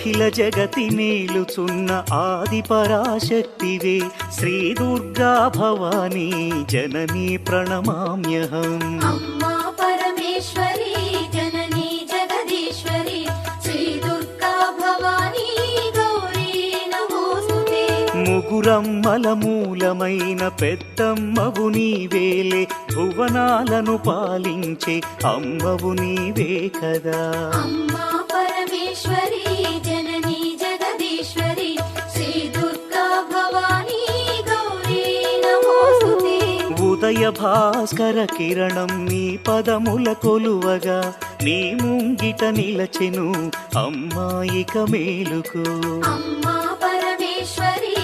అఖిల జగతి మేలుచున్న ఆది పరాశక్తివే శ్రీ దుర్గా భవానీ జననీ ప్రణమామ్యహం. అమ్మా పరమేశ్వరి జననీ జగదీశ్వరి శ్రీ దుర్గా భవానీ గౌరీ నమోస్తుతే. ముగురమ్మల మూలమైన పెద్దమ్మవు నీవేలే భువనాలను పాలించే అమ్మవు నీవే కదా. అమ్మా పరమేశ్వరి జననీ జగదీశ్వరి శ్రీ దుర్గా భవానీ గౌరీ నమోస్తుతే. ఉదయ భాస్కర కిరణం నీ పదముల కొలువగా నీ ముంగిట నిలచెను అమ్మాయిక మేలుకు. అమ్మా పరమేశ్వరి